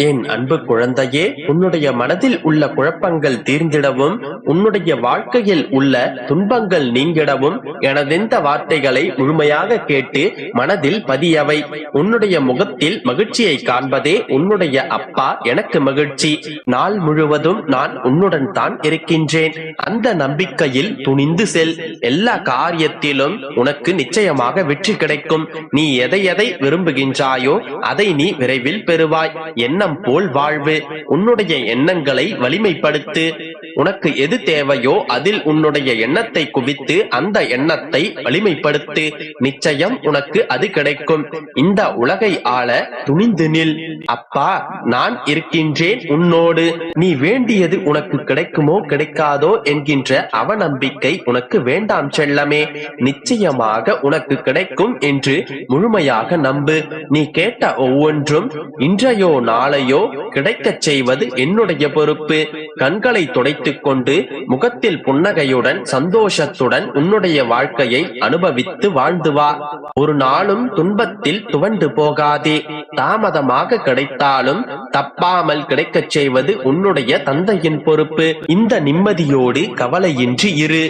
என் அன்பு குழந்தையே, உன்னுடைய மனதில் உள்ள குழப்பங்கள் தீர்ந்திடவும், உன்னுடைய வாழ்க்கையில் உள்ள துன்பங்கள் நீங்கிடவும் எனதெந்த வார்த்தைகளை முழுமையாக கேட்டு மனதில் பதியவை. உன்னுடைய முகத்தில் மகிழ்ச்சியை காண்பதே உன்னுடைய அப்பா எனக்கு மகிழ்ச்சி. நாள் முழுவதும் நான் உன்னுடன் தான் இருக்கின்றேன். அந்த நம்பிக்கையில் துணிந்து செல். எல்லா காரியத்திலும் உனக்கு நிச்சயமாக வெற்றி கிடைக்கும். நீ எதை எதை விரும்புகின்றாயோ அதை நீ விரைவில் பெறுவாய். எண்ணம் போல் வாழ்வு. உன்னுடைய எண்ணங்களை வலிமைப்படுத்து. உனக்கு எது தேவையோ அதில் உன்னுடைய எண்ணத்தை குவித்து அந்த எண்ணத்தை வலிமைப்படுத்து. நிச்சயம் உனக்கு அது கிடைக்கும். இந்த உலகை ஆள துணிந்து நில். அப்பா நான் இருக்கின்றேன் உன்னோடு. நீ வேண்டியது உனக்கு கிடைக்குமோ கிடைக்காதோ என்கின்ற அவநம்பிக்கை உனக்கு வேண்டாம் செல்லமே. நிச்சயமாக உனக்கு கிடைக்கும் என்று முழுமையாக நம்பு. நீ கேட்ட ஒவ்வொன்றும் இன்றையோ நாளையோ கிடைக்கச் செய்வது என்னுடைய பொறுப்பு. கண்களை துடைத்துக் கொண்டு முகத்தில் புன்னகையுடன் சந்தோஷத்துடன் உன்னுடைய வாழ்க்கையை அனுபவித்து வாழ்ந்து வா. ஒரு நாளும் துன்பத்தில் துவண்டு போகாதே. தாமதமாக கிடைத்தாலும் தப்பாமல் கிடைக்கச் செய்வது உன்னுடைய தந்தையின் பொறுப்பு. இந்த நிம்மதியோடு கவலையின்றி இரு.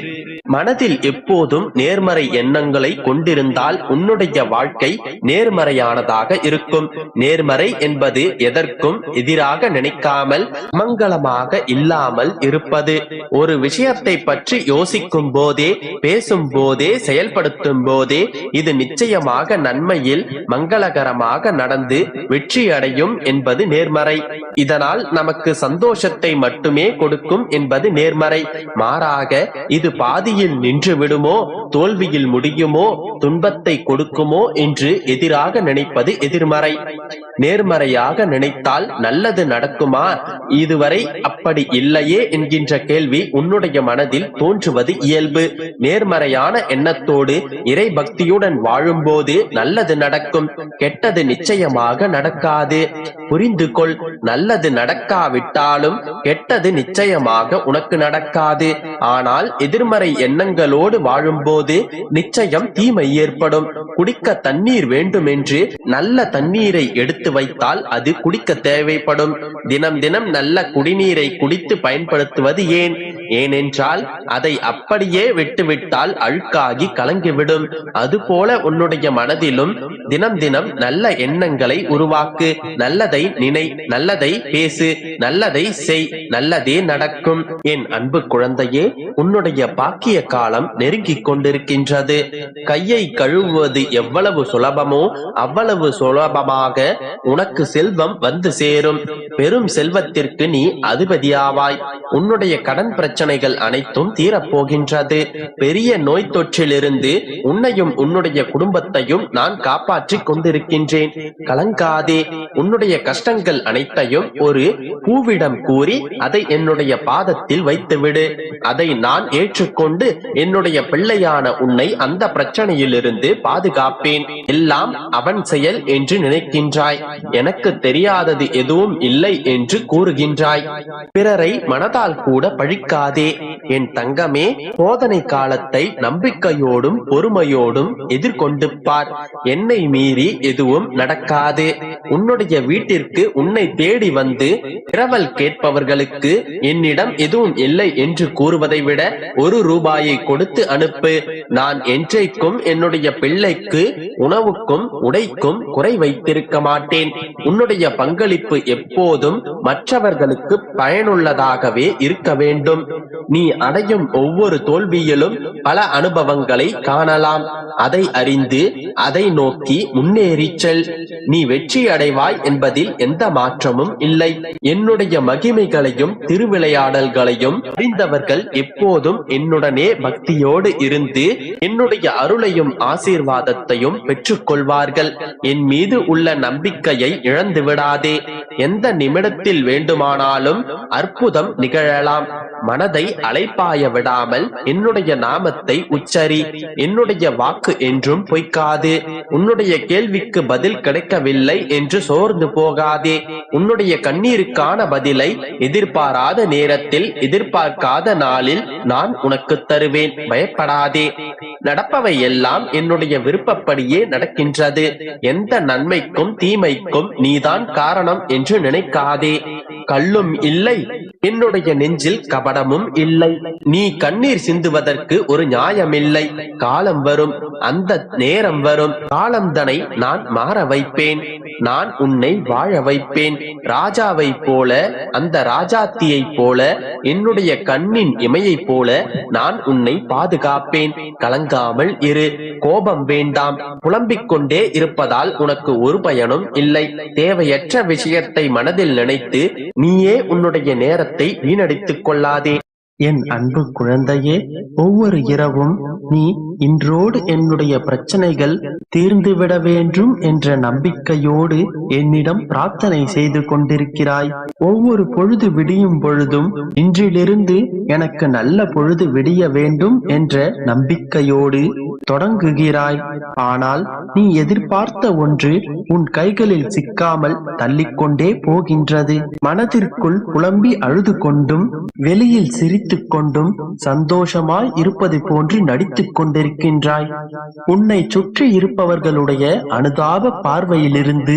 மனதில் எப்போதும் நேர்மறை எண்ணங்களை கொண்டிருந்தால் உன்னுடைய வாழ்க்கை நேர்மறையானதாக இருக்கும். நேர்மறை என்பது எதற்கும் எதிராக நினைக்காமல் மங்களமாக இல்லாமல் இருப்பது. ஒரு விஷயத்தை பற்றி யோசிக்கும் போதே, பேசும் போதே, செயல்படுத்தும் போதே இது நிச்சயமாக நன்மையில் மங்களகரமாக நடந்து வெற்றி அடையும் என்பது நேர்மறை. இதனால் நமக்கு சந்தோஷத்தை மட்டுமே கொடுக்கும் என்பது நேர்மறை. மாறாக இது பாதி நின்று விடுமோ, தோல்வியில் முடியுமோ, துன்பத்தை கொடுக்குமோ என்று எதிராக நினைப்பது எதிர்மறை. நேர்மறையாக நினைத்தால் நல்லது நடக்குமா? இதுவரை அப்படி இல்லையே என்கின்ற கேள்வி உன்னுடைய மனதில் தோன்றுவது இயல்பு. நேர்மறையான எண்ணத்தோடு இறை பக்தியுடன் வாழும்போது நல்லது நடக்கும். கெட்டது நிச்சயமாக நடக்காது. புரிந்து கொள். நல்லது நடக்காவிட்டாலும் கெட்டது நிச்சயமாக உனக்கு நடக்காது. ஆனால் எதிர்மறை எண்ணங்களோடு வாழும்போது நிச்சயம் தீமை ஏற்படும். குடிக்க தண்ணீர் வேண்டும் என்று நல்ல தண்ணீரை எடுத்து வைத்தால் அது குடிக்க தேவைப்படும். தினம் தினம் நல்ல குடிநீரை குடித்து பயன்படுத்துவது ஏன்? ஏனென்றால் அதை அப்படியே விட்டுவிட்டால் அழுக்காகி கலங்கிவிடும். அதுபோல உன்னுடைய மனதிலும் தினம் தினம் நல்ல எண்ணங்களை உருவாக்கு. நல்லதை நினை, நல்லதை பேசு, நல்லதை செய். நல்லதே நடக்கும். என் அன்பு குழந்தையே, உன்னுடைய பாக்கிய காலம் நெருங்கிக் கொண்டிருக்கின்றது. கையை கழுவுவது எவ்வளவு சுலபமோ அவ்வளவு சுலபமாக உனக்கு செல்வம் வந்து சேரும். பெரும் செல்வத்திற்கு நீ அதிபதியாவாய். உன்னுடைய கடன் பிரச்சனைகள் அனைத்தும் தீரப்போகின்றது. பெரிய நோய் தொற்றிலிருந்து உன்னையும் உன்னுடைய குடும்பத்தையும் நான் காப்பாற்றிக் கொண்டிருக்கின்றேன். கலங்காதே. உன்னுடைய கஷ்டங்கள் அனைத்தையும் ஒரு பூவிடம் கூறி அதை என்னுடைய பாதத்தில் வைத்துவிடு. அதை நான் ஏற்றுக்கொண்டு என்னுடைய பிள்ளையான உன்னை அந்த பிரச்சனையிலிருந்து பாதுகாப்பேன். எல்லாம் அவன் செயல் என்று நினைக்கின்றாய். எனக்கு தெரியாதது எதுவும் இல்லை என்று கூறுகின்றாய். பிறரை மனதால் கூட பழிக்காதே. என் தங்கமே, சோதனை காலத்தை நம்பிக்கையோடும் பொறுமையோடும் எதிர்கொண்டு பார். என்னை மீறி எதுவும் நடக்காது. உன்னுடைய வீட்டிற்கு உன்னை தேடி வந்து இரவல் கேட்பவர்களுக்கு என்னிடம் எதுவும் இல்லை என்று கூறுவதை விட 1 ரூபாயை கொடுத்து அனுப்பு. நான் என்றைக்கும் என்னுடைய பிள்ளைக்கு உணவுக்கும் உடைக்கும் குறை வைத்திருக்க மாட்டேன். உன்னுடைய பங்களிப்பு எப்போதும் மற்றவர்களுக்கு பயனுள்ளதாகவே இருக்க வேண்டும். நீ அடையும் ஒவ்வொரு தோல்வியிலும் பல அனுபவங்களை காணலாம். அதை அறிந்து அதை நோக்கி முன்னேறிச் செல். நீ வெற்றி அடைவாய் என்பதில் எந்த மாற்றமும் இல்லை. என்னுடைய மகிமைகளையும் திருவிளையாடல்களையும் அறிந்தவர்கள் எப்போதும் என்னுடனே பக்தியோடு இருந்து என்னுடைய அருளையும் ஆசீர்வாதத்தையும் பெற்றுக் கொள்வார்கள். என் மீது உள்ள நம்பிக்கையை இழந்து விடாதே. எந்த நிமிடத்தில் வேண்டுமானாலும் அற்புதம் நிகழலாம். மனதை மனதை அலைப்பாய விடாமல் என்னுடைய நாமத்தை உச்சரி. என்னுடைய வாக்கு என்றும் பொய்க்காது. உன்னுடைய கேள்விக்கு பதில் கிடைக்கவில்லை என்று சோர்ந்து போகாதே. உன்னுடைய கண்ணீருக்கான பதிலை எதிர்பாராத நேரத்தில், எதிர்பார்க்காத நாளில் நான் உனக்கு தருவேன். பயப்படாதே. நடப்பவை எல்லாம் என்னுடைய விருப்பப்படியே நடக்கின்றது. எந்த நன்மைக்கும் தீமைக்கும் நீதான் காரணம் என்று நினைக்காதே. கள்ளும் இல்லை, என்னுடைய நெஞ்சில் கபடமும் இல்லை. நீ கண்ணீர் சிந்துவதற்கு ஒரு நியாயமில்லை. காலம் வரும், அந்த நேரம் வரும். காலம்தனை நான் மாற வைப்பேன். நான் உன்னை வாழ வைப்பேன். ராஜாவை போல, அந்த ராஜாத்தியை போல, என்னுடைய கண்ணின் இமையை போல நான் உன்னை பாதுகாப்பேன். கலங்காமல் இரு. கோபம் வேண்டாம். புலம்பிக் கொண்டே இருப்பதால் உனக்கு ஒரு பயனும் இல்லை. தேவையற்ற விஷயத்தை மனதில் நினைத்து நீயே உன்னுடைய நேரத்தை வீணடித்துக் கொள்ளாதே. என் அன்பு குழந்தையே, ஒவ்வொரு இரவும் நீ இன்றோடு என்னுடைய பிரச்சனைகள் தீர்ந்துவிட வேண்டும் என்ற நம்பிக்கையோடு என்னிடம் பிரார்த்தனை செய்து கொண்டிருக்கிறாய். ஒவ்வொரு பொழுது விடியும் பொழுதும் இன்றிலிருந்து எனக்கு நல்ல பொழுது விடிய வேண்டும் என்ற நம்பிக்கையோடு தொடங்குகிறாய். ஆனால் நீ எதிர்பார்த்த ஒன்று உன் கைகளில் சிக்காமல் தள்ளிக்கொண்டே போகின்றது. மனதிற்குள் புலம்பி அழுது கொண்டும் வெளியில் சிரித்துக் கொண்டும் சந்தோஷமாய் இருப்பது போன்று நடித்துக் கொண்டிருக்கின்றாய். உன்னை சுற்றி இருப்பவர்களுடைய அனுதாப பார்வையிலிருந்து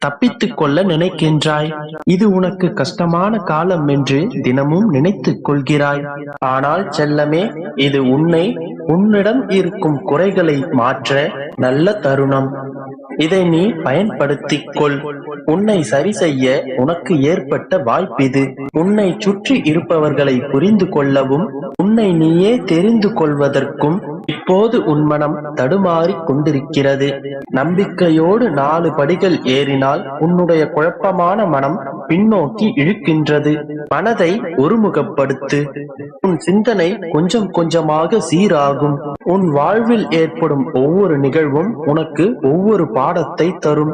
தப்பித்துக் கொள்ள நினைக்கின்றாய். இது உனக்கு கஷ்டமான காலம் என்று தினமும் நினைத்துக் கொள்கிறாய். ஆனால் செல்லமே, இது உன்னிடம் இருக்கும் குறைகளை மாற்ற நல்ல தருணம். இதை நீ பயன்படுத்திக் கொள். உன்னை சரி செய்ய உனக்கு ஏற்பட்ட வாய்ப்பிது. உன்னை சுற்றி இருப்பவர்களை புரிந்து கொள்ளவும் உன்னை நீயே தெரிந்து கொள்வதற்கும் இப்போது உன் மனம் தடுமாறி கொண்டிருக்கிறது. நம்பிக்கையோடு 4 படிகள் ஏறினால் உன்னுடைய குழப்பமான மனம் பின்னோக்கி இழுக்கின்றது. மனதை ஒருமுகப்படுத்து. உன் சிந்தனை கொஞ்சம் கொஞ்சமாக சீராகும். உன் வாழ்வில் ஏற்படும் ஒவ்வொரு நிகழ்வும் உனக்கு ஒவ்வொரு பாடத்தை தரும்.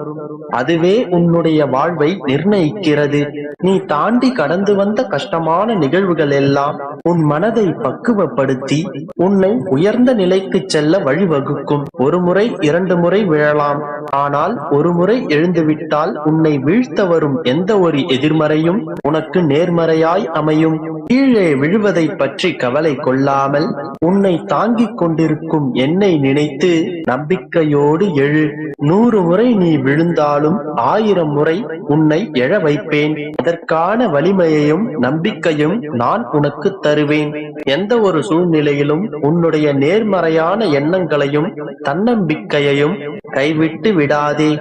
அதுவே உன்னுடைய வாழ்வை நிர்ணயிக்கிறது. நீ தாண்டி கடந்து வந்த கஷ்டமான நிகழ்வுகள் எல்லாம் உன் மனதை பக்குவப்படுத்தி உன்னை உயர்ந்த நிலைக்கு செல்ல வழிவகுக்கும். ஒரு முறை 2 முறை விழலாம், ஆனால் ஒரு முறை எழுந்துவிட்டால் உன்னை வீழ்த்த வரும் எந்த ஒரு எதிர்மறையும் உனக்கு நேர்மறையாய் அமையும். கீழே விழுவதை பற்றி கவலை கொள்ளாமல் உன்னை தாங்கிக் கொண்டிருக்கும் என்னை நினைத்து நம்பிக்கையோடு எழு. 100 முறை நீ விழுந்தாலும் 1000 முறை உன்னை எழ வைப்பேன். அதற்கான வலிமையையும் நம்பிக்கையும் நான் உனக்கு தருவேன். எந்த ஒரு சூழ்நிலையிலும் உன்னுடைய நேர்மறையான எண்ணங்களையும் தன்னம்பிக்கையையும் கைவிட்டு விடாதே.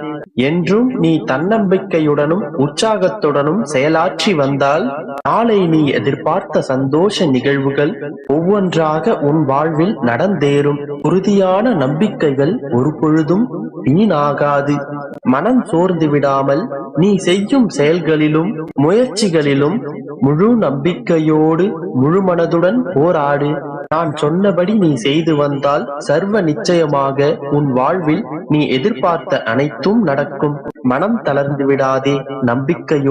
என்றும் நீ தன்னம்பிக்கையுடனும் உற்சாகத்துடனும் செயலாற்றி வந்தால் நாளை நீ எதிர்பார்த்த சந்தோஷ நிகழ்வுகள் ஒவ்வொன்றாக உன் வாழ்வில் நடந்தேறும். உறுதியான நம்பிக்கைகள் ஒரு பொழுதும் வீணாகாது. மனம் சோர்ந்து விடாமல் நீ செய்யும் செயல்களிலும் முயற்சிகளிலும் முழு நம்பிக்கையோடு முழு மனதுடன் போராடு. நான் சொன்னபடி நீ செய்து வந்தால் சர்வ நிச்சயமாக உன் வாழ்வில் நீ எதிர்பார்த்த அனைத்தும் நடக்கும். மனம் தளர்ந்து விடாதே. நம்பிக்கையோடு